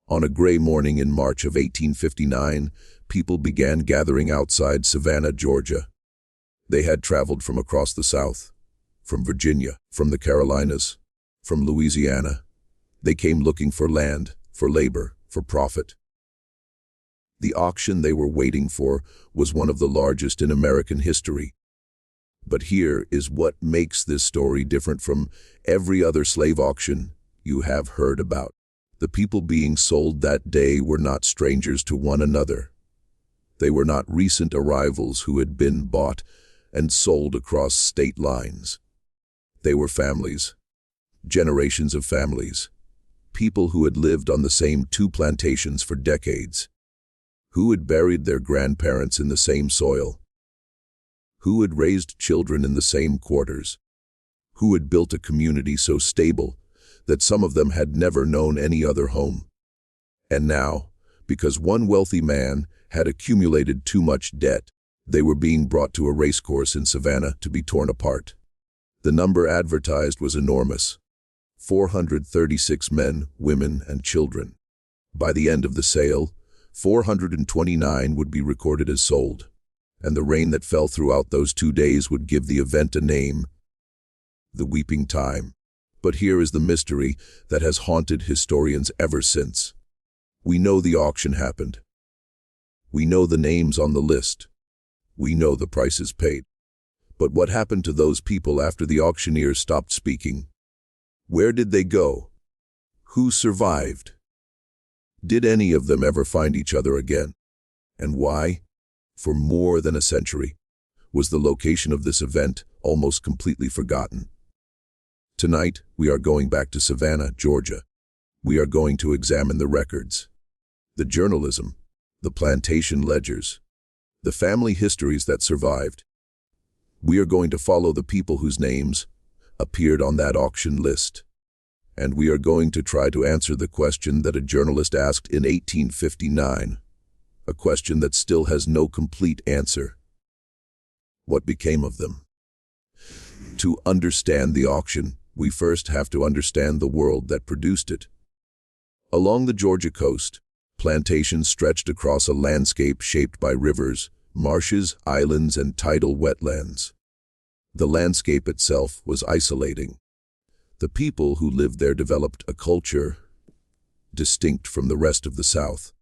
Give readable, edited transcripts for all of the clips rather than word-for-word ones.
On a gray morning in March of 1859, people began gathering outside Savannah, Georgia. They had traveled from across the South, from Virginia, from the Carolinas, from Louisiana. They came looking for land, for labor, for profit. The auction they were waiting for was one of the largest in American history. But here is what makes this story different from every other slave auction you have heard about. The people being sold that day were not strangers to one another. They were not recent arrivals who had been bought and sold across state lines. They were families, generations of families, people who had lived on the same two plantations for decades, who had buried their grandparents in the same soil, who had raised children in the same quarters, who had built a community so stable that some of them had never known any other home. And now, because one wealthy man had accumulated too much debt, they were being brought to a racecourse in Savannah to be torn apart. The number advertised was enormous: 436 men, women, and children. By the end of the sale, 429 would be recorded as sold, and the rain that fell throughout those 2 days would give the event a name: the Weeping Time. But here is the mystery that has haunted historians ever since. We know the auction happened. We know the names on the list. We know the prices paid. But what happened to those people after the auctioneers stopped speaking? Where did they go? Who survived? Did any of them ever find each other again? And why? For more than a century, was the location of this event almost completely forgotten. Tonight, we are going back to Savannah, Georgia. We are going to examine the records, the journalism, the plantation ledgers, the family histories that survived. We are going to follow the people whose names appeared on that auction list. And we are going to try to answer the question that a journalist asked in 1859, a question that still has no complete answer. What became of them? To understand the auction, we first have to understand the world that produced it. Along the Georgia coast, plantations stretched across a landscape shaped by rivers, marshes, islands, and tidal wetlands. The landscape itself was isolating. The people who lived there developed a culture distinct from the rest of the South.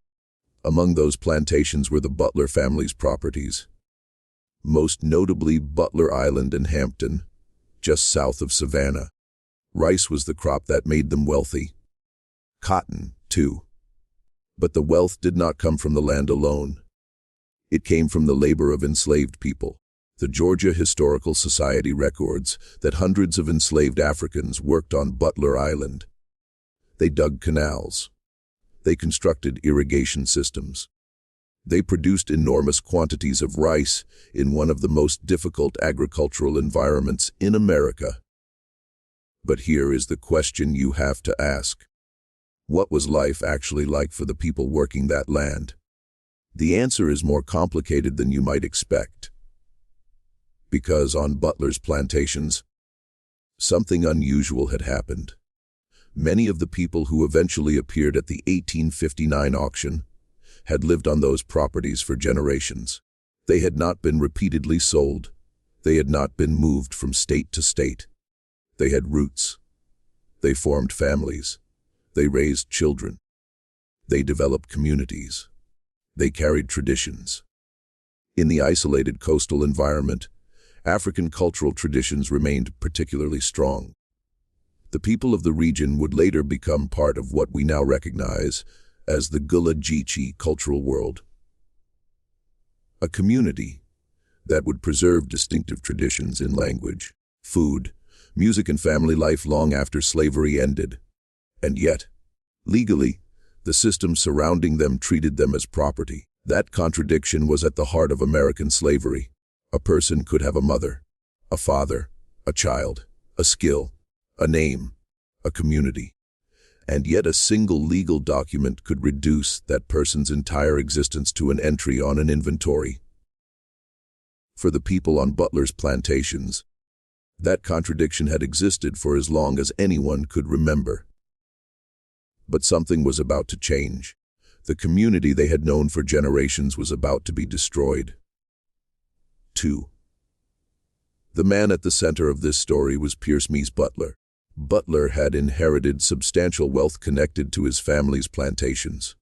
Among those plantations were the Butler family's properties, most notably Butler Island and Hampton, just south of Savannah. Rice was the crop that made them wealthy. Cotton, too. But the wealth did not come from the land alone. It came from the labor of enslaved people. The Georgia Historical Society records that hundreds of enslaved Africans worked on Butler Island. They dug canals. They constructed irrigation systems. They produced enormous quantities of rice in one of the most difficult agricultural environments in America. But here is the question you have to ask. What was life actually like for the people working that land? The answer is more complicated than you might expect. Because on Butler's plantations, something unusual had happened. Many of the people who eventually appeared at the 1859 auction had lived on those properties for generations. They had not been repeatedly sold. They had not been moved from state to state. They had roots. They formed families. They raised children. They developed communities. They carried traditions. In the isolated coastal environment, African cultural traditions remained particularly strong. The people of the region would later become part of what we now recognize as the Gullah Geechee cultural world. A community that would preserve distinctive traditions in language, food, music, and family life long after slavery ended. And yet, legally, the system surrounding them treated them as property. That contradiction was at the heart of American slavery. A person could have a mother, a father, a child, a skill, a name, a community. And yet a single legal document could reduce that person's entire existence to an entry on an inventory. For the people on Butler's plantations, that contradiction had existed for as long as anyone could remember. But something was about to change. The community they had known for generations was about to be destroyed. 2. The man at the center of this story was Pierce Mies Butler. Butler had inherited substantial wealth connected to his family's plantations.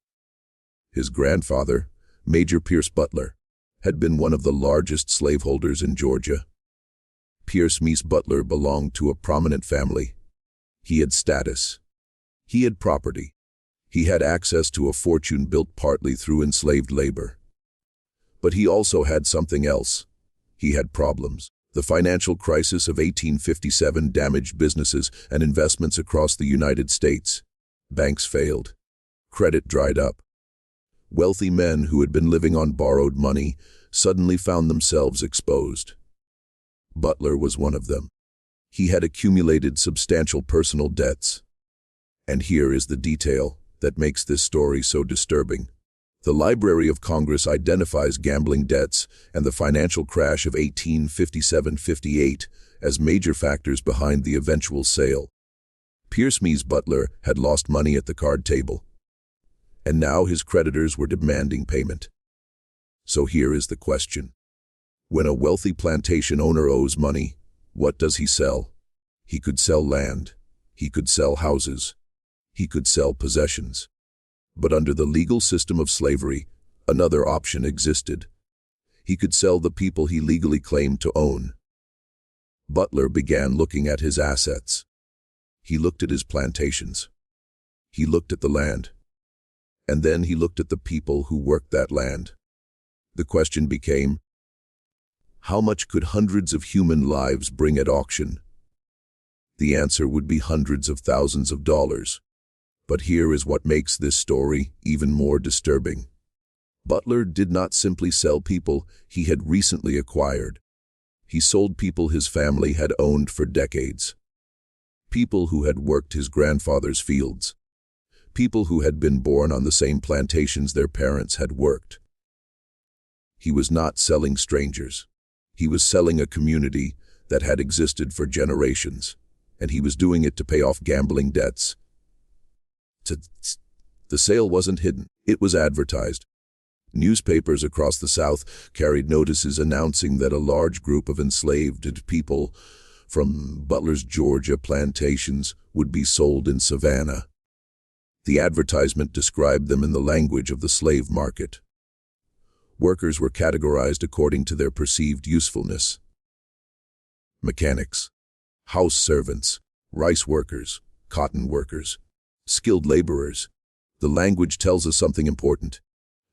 His grandfather, Major Pierce Butler, had been one of the largest slaveholders in Georgia. Pierce Mies Butler belonged to a prominent family. He had status. He had property. He had access to a fortune built partly through enslaved labor. But he also had something else. He had problems. The financial crisis of 1857 damaged businesses and investments across the United States. Banks failed. Credit dried up. Wealthy men who had been living on borrowed money suddenly found themselves exposed. Butler was one of them. He had accumulated substantial personal debts. And here is the detail that makes this story so disturbing. The Library of Congress identifies gambling debts and the financial crash of 1857-58 as major factors behind the eventual sale. Pierce Mies Butler had lost money at the card table, and now his creditors were demanding payment. So here is the question. When a wealthy plantation owner owes money, what does he sell? He could sell land. He could sell houses. He could sell possessions. But under the legal system of slavery, another option existed. He could sell the people he legally claimed to own. Butler began looking at his assets. He looked at his plantations. He looked at the land. And then he looked at the people who worked that land. The question became, how much could hundreds of human lives bring at auction? The answer would be hundreds of thousands of dollars. But here is what makes this story even more disturbing. Butler did not simply sell people he had recently acquired. He sold people his family had owned for decades. People who had worked his grandfather's fields. People who had been born on the same plantations their parents had worked. He was not selling strangers. He was selling a community that had existed for generations, and he was doing it to pay off gambling debts. The sale wasn't hidden. It was advertised. Newspapers across the South carried notices announcing that a large group of enslaved people from Butler's Georgia plantations would be sold in Savannah. The advertisement described them in the language of the slave market. Workers were categorized according to their perceived usefulness. Mechanics, house servants, rice workers, cotton workers, skilled laborers. The language tells us something important.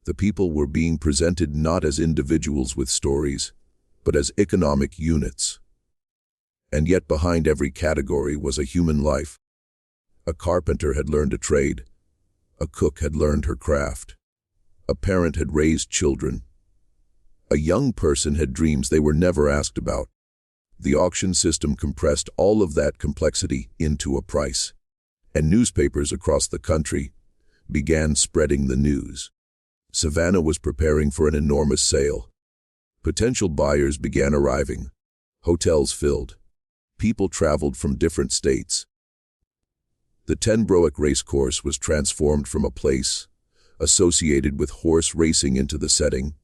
The people were being presented not as individuals with stories, but as economic units. And yet behind every category was a human life. A carpenter had learned a trade. A cook had learned her craft. A parent had raised children. A young person had dreams they were never asked about. The auction system compressed all of that complexity into a price. And newspapers across the country began spreading the news. Savannah was preparing for an enormous sale. Potential buyers began arriving. Hotels filled. People traveled from different states. The 10 Broeck racecourse was transformed from a place associated with horse racing into the setting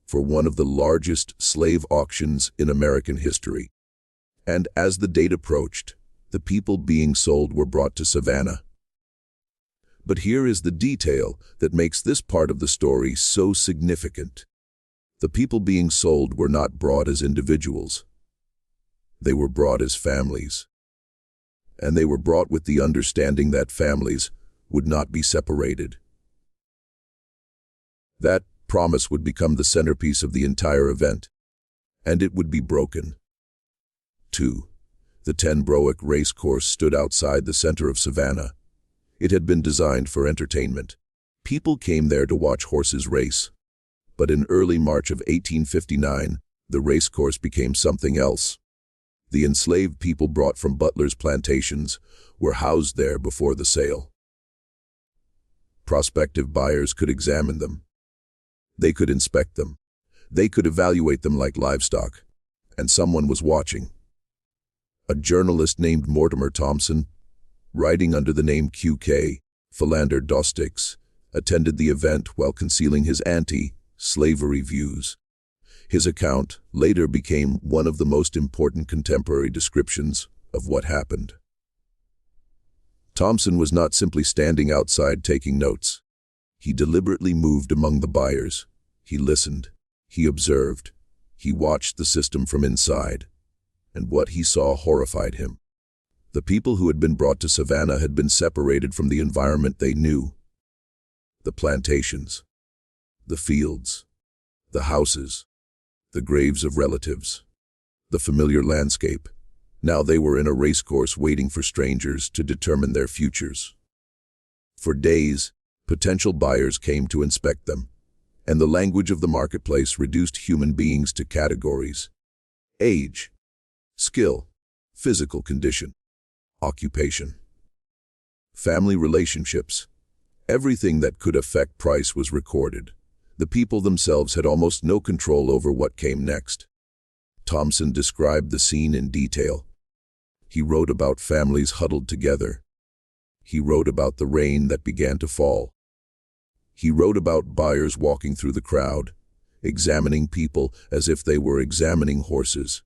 for one of the largest slave auctions in American history. And as the date approached, the people being sold were brought to Savannah. But here is the detail that makes this part of the story so significant. The people being sold were not brought as individuals. They were brought as families. And they were brought with the understanding that families would not be separated. That promise would become the centerpiece of the entire event, and it would be broken. 2. The 10 Broeck racecourse stood outside the center of Savannah. It had been designed for entertainment. People came there to watch horses race. But in early March of 1859, the racecourse became something else. The enslaved people brought from Butler's plantations were housed there before the sale. Prospective buyers could examine them. They could inspect them. They could evaluate them like livestock. And someone was watching. A journalist named Mortimer Thompson, writing under the name QK, Philander Dostics, attended the event while concealing his anti-slavery views. His account later became one of the most important contemporary descriptions of what happened. Thompson was not simply standing outside taking notes. He deliberately moved among the buyers. He listened. He observed. He watched the system from inside. And what he saw horrified him. The people who had been brought to Savannah had been separated from the environment they knew. The plantations, the fields, the houses, the graves of relatives, the familiar landscape. Now they were in a racecourse waiting for strangers to determine their futures. For days, potential buyers came to inspect them, and the language of the marketplace reduced human beings to categories: age, skill, physical condition, occupation, family relationships. Everything that could affect price was recorded. The people themselves had almost no control over what came next. Thompson described the scene in detail. He wrote about families huddled together. He wrote about the rain that began to fall. He wrote about buyers walking through the crowd, examining people as if they were examining horses.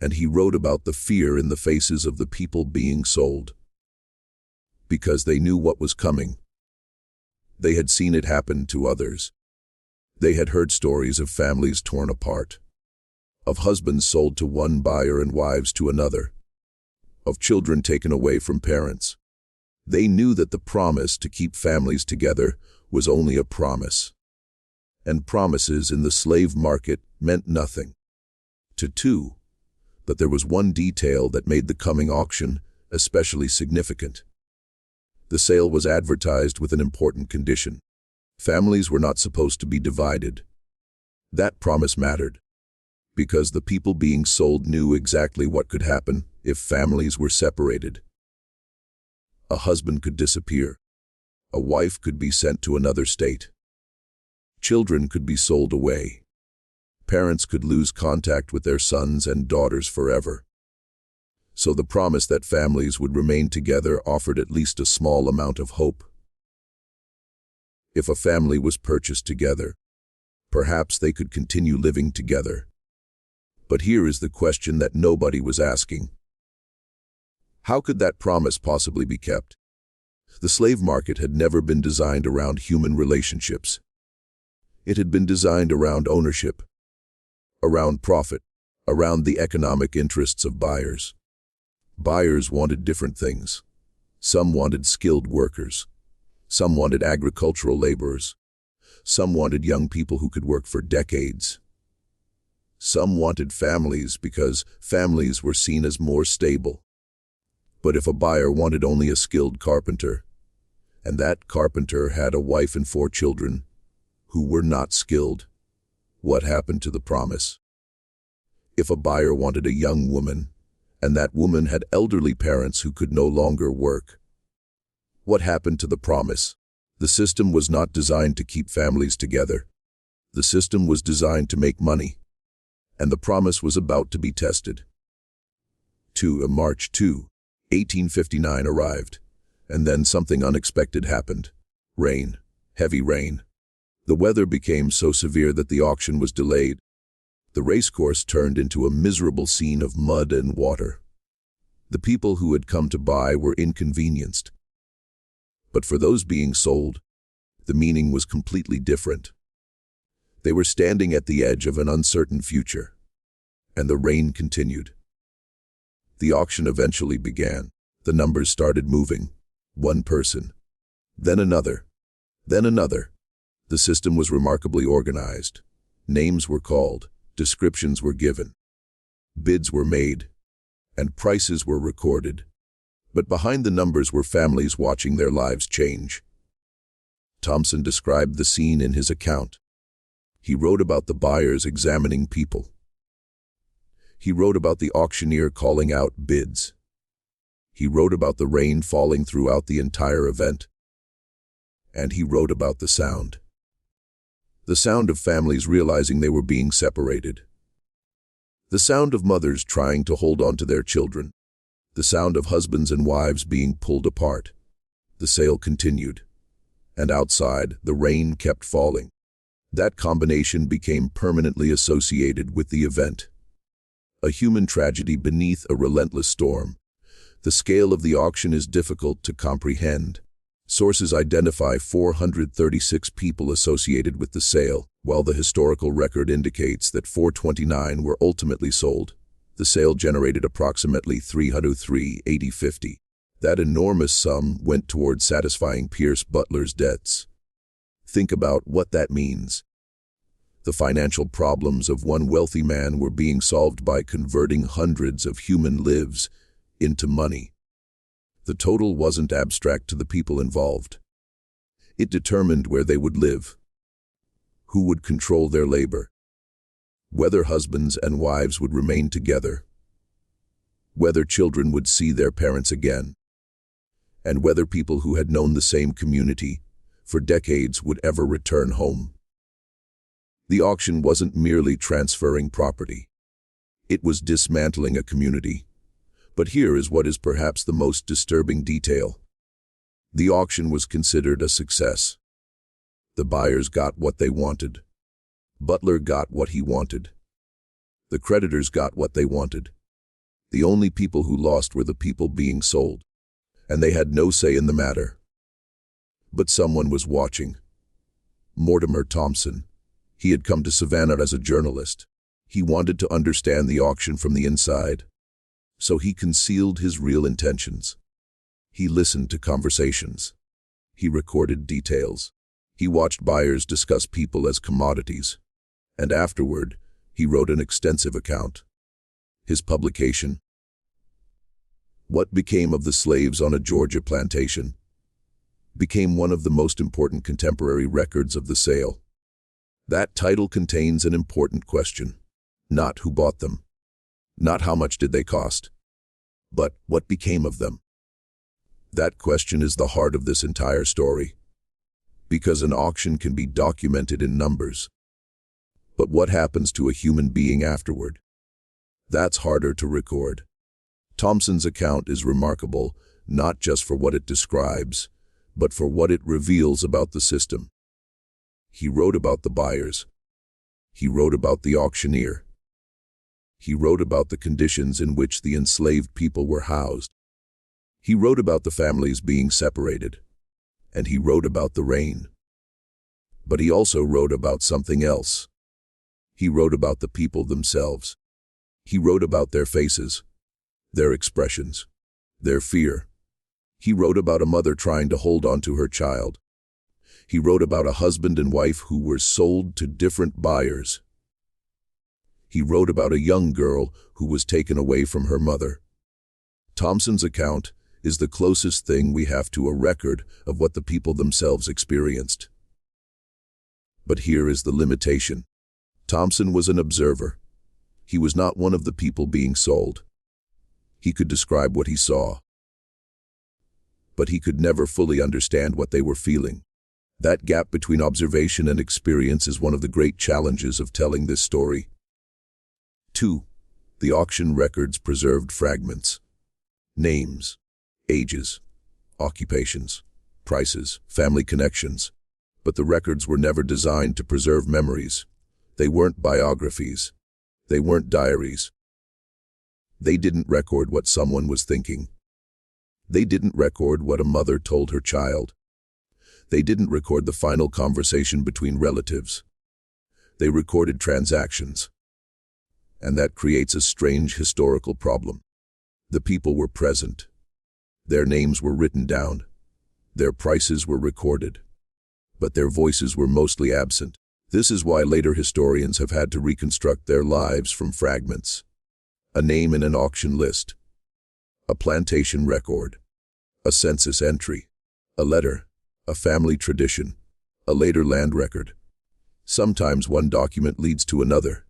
And he wrote about the fear in the faces of the people being sold. Because they knew what was coming. They had seen it happen to others. They had heard stories of families torn apart, of husbands sold to one buyer and wives to another, of children taken away from parents. They knew that the promise to keep families together was only a promise. And promises in the slave market meant nothing. But there was one detail that made the coming auction especially significant. The sale was advertised with an important condition. Families were not supposed to be divided. That promise mattered, because the people being sold knew exactly what could happen if families were separated. A husband could disappear. A wife could be sent to another state. Children could be sold away. Parents could lose contact with their sons and daughters forever. So the promise that families would remain together offered at least a small amount of hope. If a family was purchased together, perhaps they could continue living together. But here is the question that nobody was asking. How could that promise possibly be kept? The slave market had never been designed around human relationships. It had been designed around ownership, around profit, around the economic interests of buyers. Buyers wanted different things. Some wanted skilled workers. Some wanted agricultural laborers. Some wanted young people who could work for decades. Some wanted families because families were seen as more stable. But if a buyer wanted only a skilled carpenter, and that carpenter had a wife and 4 children who were not skilled, what happened to the promise? If a buyer wanted a young woman, and that woman had elderly parents who could no longer work, what happened to the promise? The system was not designed to keep families together. The system was designed to make money, and the promise was about to be tested. March 2, 1859 arrived, and then something unexpected happened. Rain, heavy rain. The weather became so severe that the auction was delayed. The racecourse turned into a miserable scene of mud and water. The people who had come to buy were inconvenienced. But for those being sold, the meaning was completely different. They were standing at the edge of an uncertain future, and the rain continued. The auction eventually began. The numbers started moving. One person, then another, then another. The system was remarkably organized. Names were called. Descriptions were given, bids were made, and prices were recorded. But behind the numbers were families watching their lives change. Thompson described the scene in his account. He wrote about the buyers examining people. He wrote about the auctioneer calling out bids. He wrote about the rain falling throughout the entire event. And he wrote about the sound. The sound of families realizing they were being separated. The sound of mothers trying to hold on to their children. The sound of husbands and wives being pulled apart. The sale continued, and outside, the rain kept falling. That combination became permanently associated with the event. A human tragedy beneath a relentless storm. The scale of the auction is difficult to comprehend. Sources identify 436 people associated with the sale, while the historical record indicates that 429 were ultimately sold. The sale generated approximately $303,850. That enormous sum went toward satisfying Pierce Butler's debts. Think about what that means. The financial problems of one wealthy man were being solved by converting hundreds of human lives into money. The total wasn't abstract to the people involved. It determined where they would live, who would control their labor, whether husbands and wives would remain together, whether children would see their parents again, and whether people who had known the same community for decades would ever return home. The auction wasn't merely transferring property. It was dismantling a community. But here is what is perhaps the most disturbing detail. The auction was considered a success. The buyers got what they wanted. Butler got what he wanted. The creditors got what they wanted. The only people who lost were the people being sold, and they had no say in the matter. But someone was watching. Mortimer Thompson. He had come to Savannah as a journalist. He wanted to understand the auction from the inside. So he concealed his real intentions. He listened to conversations. He recorded details. He watched buyers discuss people as commodities. And afterward, he wrote an extensive account. His publication, What Became of the Slaves on a Georgia Plantation, became one of the most important contemporary records of the sale. That title contains an important question. Not who bought them. Not how much did they cost, but what became of them. That question is the heart of this entire story, because an auction can be documented in numbers. But what happens to a human being afterward? That's harder to record. Thompson's account is remarkable, not just for what it describes, but for what it reveals about the system. He wrote about the buyers. He wrote about the auctioneer. He wrote about the conditions in which the enslaved people were housed. He wrote about the families being separated. And he wrote about the rain. But he also wrote about something else. He wrote about the people themselves. He wrote about their faces, their expressions, their fear. He wrote about a mother trying to hold on to her child. He wrote about a husband and wife who were sold to different buyers. He wrote about a young girl who was taken away from her mother. Thompson's account is the closest thing we have to a record of what the people themselves experienced. But here is the limitation. Thompson was an observer. He was not one of the people being sold. He could describe what he saw, but he could never fully understand what they were feeling. That gap between observation and experience is one of the great challenges of telling this story. 2. The auction records preserved fragments. Names, ages, occupations, prices, family connections. But the records were never designed to preserve memories. They weren't biographies. They weren't diaries. They didn't record what someone was thinking. They didn't record what a mother told her child. They didn't record the final conversation between relatives. They recorded transactions. And that creates a strange historical problem. The people were present. Their names were written down. Their prices were recorded. But their voices were mostly absent. This is why later historians have had to reconstruct their lives from fragments. A name in an auction list. A plantation record. A census entry. A letter. A family tradition. A later land record. Sometimes one document leads to another.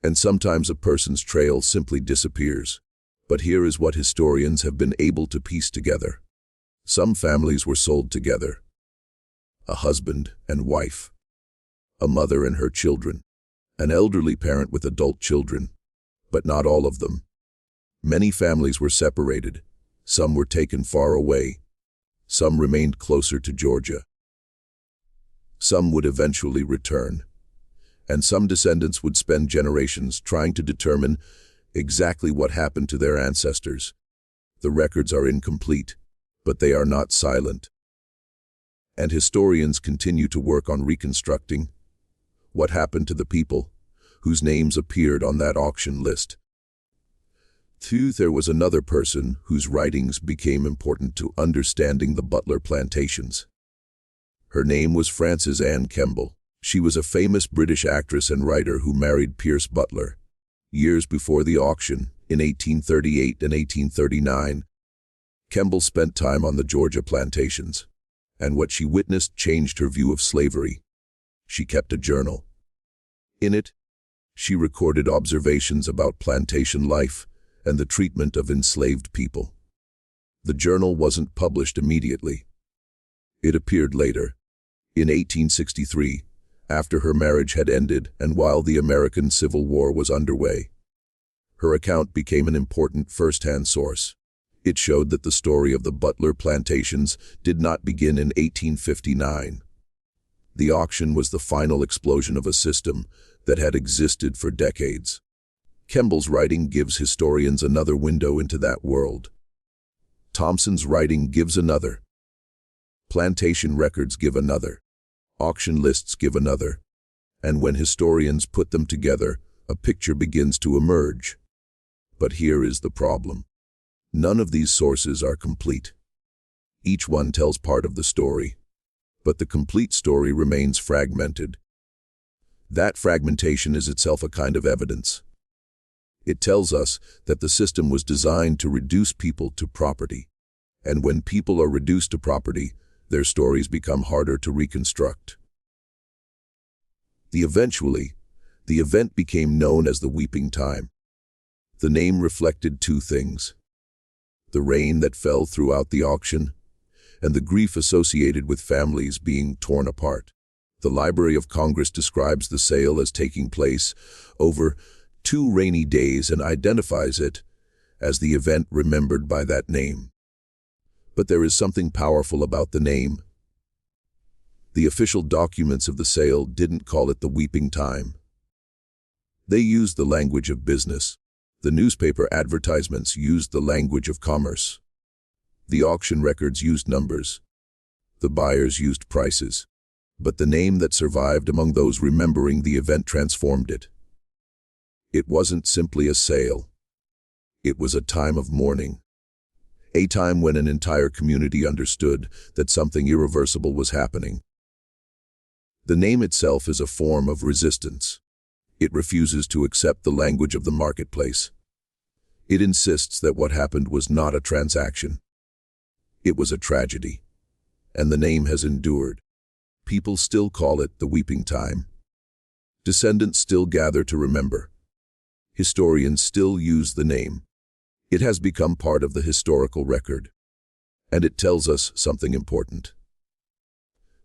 And sometimes a person's trail simply disappears. But here is what historians have been able to piece together. Some families were sold together. A husband and wife. A mother and her children. An elderly parent with adult children. But not all of them. Many families were separated. Some were taken far away. Some remained closer to Georgia. Some would eventually return, and some descendants would spend generations trying to determine exactly what happened to their ancestors. The records are incomplete, but they are not silent. And historians continue to work on reconstructing what happened to the people whose names appeared on that auction list. There was another person whose writings became important to understanding the Butler plantations. Her name was Frances Anne Kemble. She was a famous British actress and writer who married Pierce Butler. Years before the auction, in 1838 and 1839, Kemble spent time on the Georgia plantations, and what she witnessed changed her view of slavery. She kept a journal. In it, she recorded observations about plantation life and the treatment of enslaved people. The journal wasn't published immediately. It appeared later, in 1863, after her marriage had ended and while the American Civil War was underway. Her account became an important first-hand source. It showed that the story of the Butler plantations did not begin in 1859. The auction was the final explosion of a system that had existed for decades. Kemble's writing gives historians another window into that world. Thompson's writing gives another. Plantation records give another. Auction lists give another. And when historians put them together, a picture begins to emerge. But here is the problem. None of these sources are complete. Each one tells part of the story, but the complete story remains fragmented. That fragmentation is itself a kind of evidence. It tells us that the system was designed to reduce people to property, and when people are reduced to property, their stories become harder to reconstruct. Eventually, the event became known as the Weeping Time. The name reflected two things: the rain that fell throughout the auction, and the grief associated with families being torn apart. The Library of Congress describes the sale as taking place over 2 rainy days and identifies it as the event remembered by that name. But there is something powerful about the name. The official documents of the sale didn't call it the Weeping Time. They used the language of business. The newspaper advertisements used the language of commerce. The auction records used numbers. The buyers used prices. But the name that survived among those remembering the event transformed it. It wasn't simply a sale. It was a time of mourning. A time when an entire community understood that something irreversible was happening. The name itself is a form of resistance. It refuses to accept the language of the marketplace. It insists that what happened was not a transaction. It was a tragedy. And the name has endured. People still call it the Weeping Time. Descendants still gather to remember. Historians still use the name. It has become part of the historical record. And it tells us something important.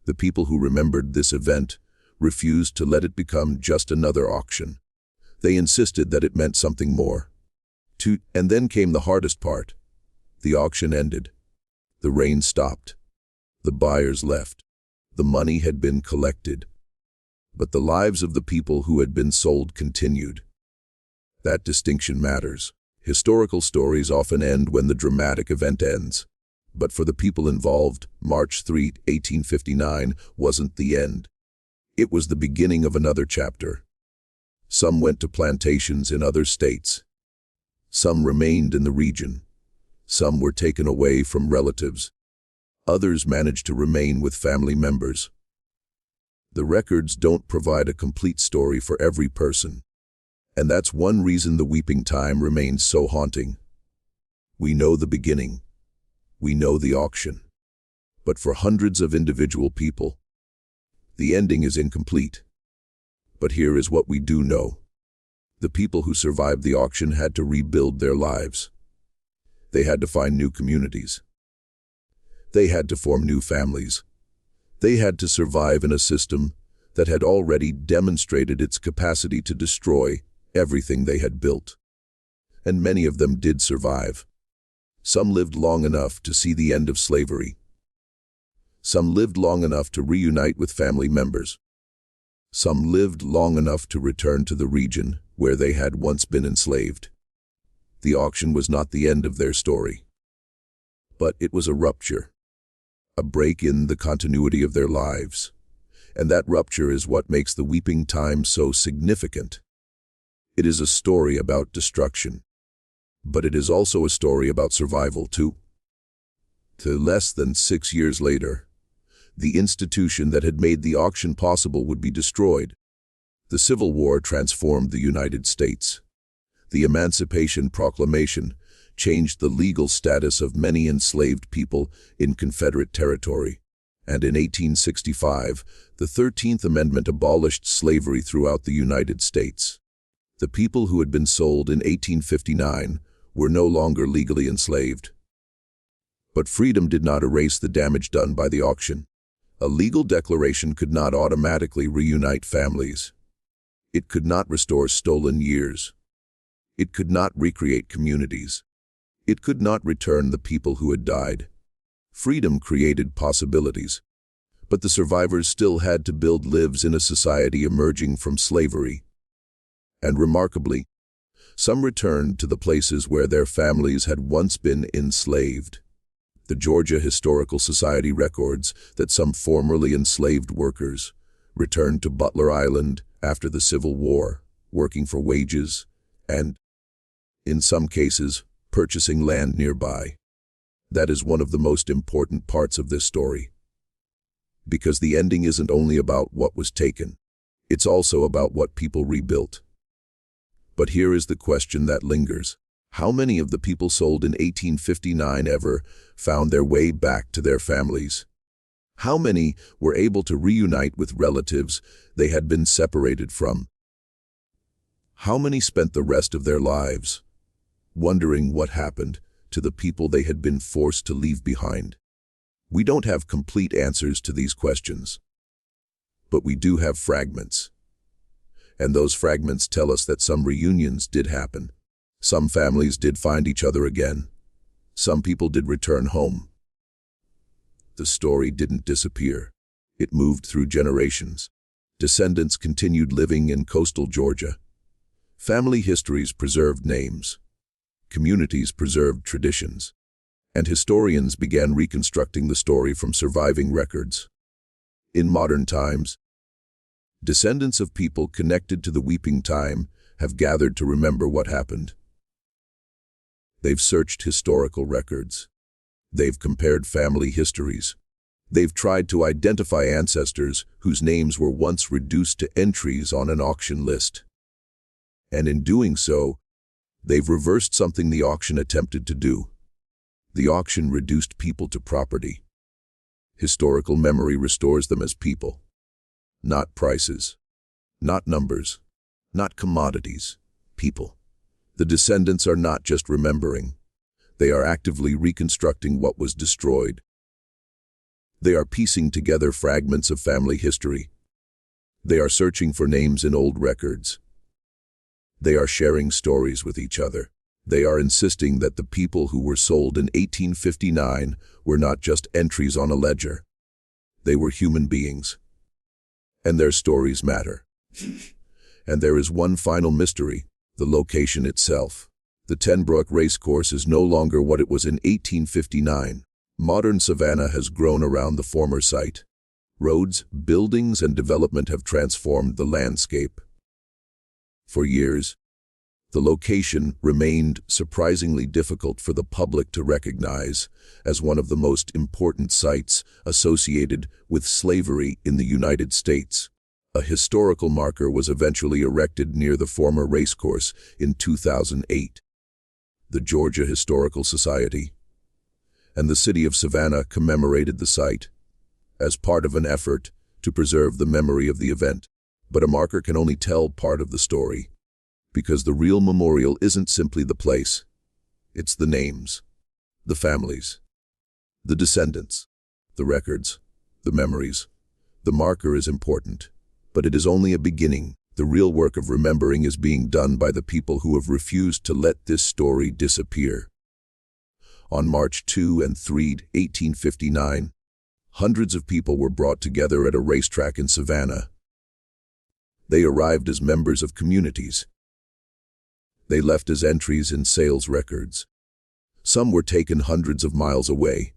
The people who remembered this event refused to let it become just another auction. They insisted that it meant something more. And then came the hardest part. The auction ended. The rain stopped. The buyers left. The money had been collected. But the lives of the people who had been sold continued. That distinction matters. Historical stories often end when the dramatic event ends. But for the people involved, March 3, 1859 wasn't the end. It was the beginning of another chapter. Some went to plantations in other states. Some remained in the region. Some were taken away from relatives. Others managed to remain with family members. The records don't provide a complete story for every person. And that's one reason the Weeping Time remains so haunting. We know the beginning. We know the auction. But for hundreds of individual people, the ending is incomplete. But here is what we do know. The people who survived the auction had to rebuild their lives. They had to find new communities. They had to form new families. They had to survive in a system that had already demonstrated its capacity to destroy everything they had built. And many of them did survive. Some lived long enough to see the end of slavery. Some lived long enough to reunite with family members. Some lived long enough to return to the region where they had once been enslaved. The auction was not the end of their story, but it was a rupture, a break in the continuity of their lives. And that rupture is what makes the Weeping Time so significant. It is a story about destruction, but it is also a story about survival too. Less than 6 years later, the institution that had made the auction possible would be destroyed. The Civil War transformed the United States. The Emancipation Proclamation changed the legal status of many enslaved people in Confederate territory. And in 1865, the 13th Amendment abolished slavery throughout the United States. The people who had been sold in 1859 were no longer legally enslaved. But freedom did not erase the damage done by the auction. A legal declaration could not automatically reunite families. It could not restore stolen years. It could not recreate communities. It could not return the people who had died. Freedom created possibilities, but the survivors still had to build lives in a society emerging from slavery. And remarkably, some returned to the places where their families had once been enslaved. The Georgia Historical Society records that some formerly enslaved workers returned to Butler Island after the Civil War, working for wages and, in some cases, purchasing land nearby. That is one of the most important parts of this story. Because the ending isn't only about what was taken, it's also about what people rebuilt. But here is the question that lingers. How many of the people sold in 1859 ever found their way back to their families? How many were able to reunite with relatives they had been separated from? How many spent the rest of their lives wondering what happened to the people they had been forced to leave behind? We don't have complete answers to these questions, but we do have fragments. And those fragments tell us that some reunions did happen. Some families did find each other again. Some people did return home. The story didn't disappear. It moved through generations. Descendants continued living in coastal Georgia. Family histories preserved names. Communities preserved traditions. And historians began reconstructing the story from surviving records. In modern times, descendants of people connected to the Weeping Time have gathered to remember what happened. They've searched historical records. They've compared family histories. They've tried to identify ancestors whose names were once reduced to entries on an auction list. And in doing so, they've reversed something the auction attempted to do. The auction reduced people to property. Historical memory restores them as people. Not prices, not numbers, not commodities, people. The descendants are not just remembering. They are actively reconstructing what was destroyed. They are piecing together fragments of family history. They are searching for names in old records. They are sharing stories with each other. They are insisting that the people who were sold in 1859 were not just entries on a ledger. They were human beings. And their stories matter. And there is one final mystery, the location itself. The Broeck racecourse is no longer what it was in 1859. Modern Savannah has grown around the former site. Roads, buildings, and development have transformed the landscape. For years, the location remained surprisingly difficult for the public to recognize as one of the most important sites associated with slavery in the United States. A historical marker was eventually erected near the former racecourse in 2008. The Georgia Historical Society and the city of Savannah commemorated the site as part of an effort to preserve the memory of the event. But a marker can only tell part of the story, because the real memorial isn't simply the place. It's the names, the families, the descendants, the records, the memories. The marker is important, but it is only a beginning. The real work of remembering is being done by the people who have refused to let this story disappear. On March 2 and 3, 1859, Hundreds of people were brought together at a racetrack in Savannah. They arrived as members of communities. They left as entries in sales records. Some were taken hundreds of miles away.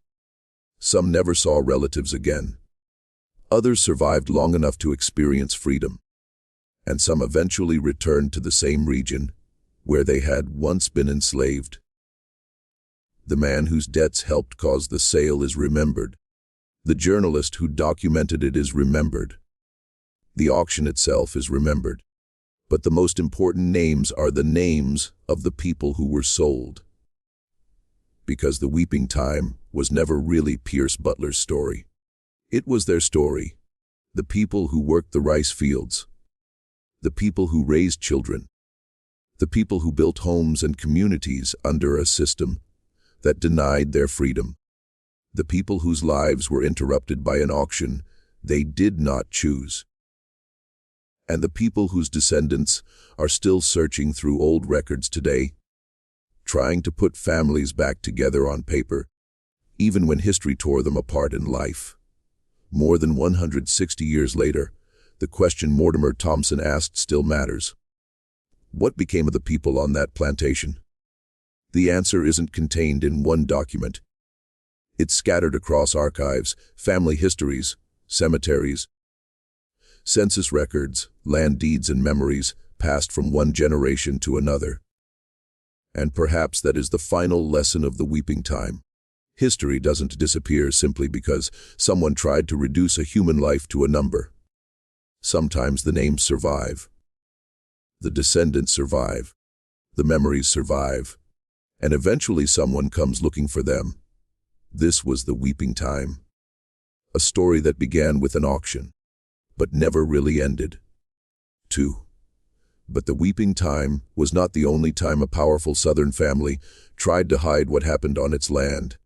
Some never saw relatives again. Others survived long enough to experience freedom. And some eventually returned to the same region where they had once been enslaved. The man whose debts helped cause the sale is remembered. The journalist who documented it is remembered. The auction itself is remembered. But the most important names are the names of the people who were sold. Because the weeping time was never really Pierce Butler's story. It was their story. The people who worked the rice fields. The people who raised children. The people who built homes and communities under a system that denied their freedom. The people whose lives were interrupted by an auction they did not choose. And the people whose descendants are still searching through old records today, trying to put families back together on paper, even when history tore them apart in life. More than 160 years later, the question Mortimer Thompson asked still matters. What became of the people on that plantation? The answer isn't contained in one document. It's scattered across archives, family histories, cemeteries, census records, land deeds and memories passed from one generation to another. And perhaps that is the final lesson of the weeping time. History doesn't disappear simply because someone tried to reduce a human life to a number. Sometimes the names survive. The descendants survive. The memories survive. And eventually someone comes looking for them. This was the weeping time. A story that began with an auction, but never really ended. 2. But the weeping time was not the only time a powerful Southern family tried to hide what happened on its land.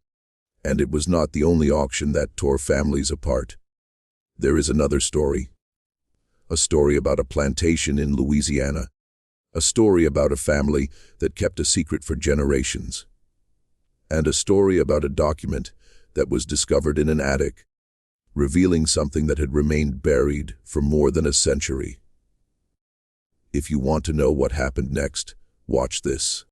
And it was not the only auction that tore families apart. There is another story. A story about a plantation in Louisiana. A story about a family that kept a secret for generations. And a story about a document that was discovered in an attic, revealing something that had remained buried for more than a century. If you want to know what happened next, watch this.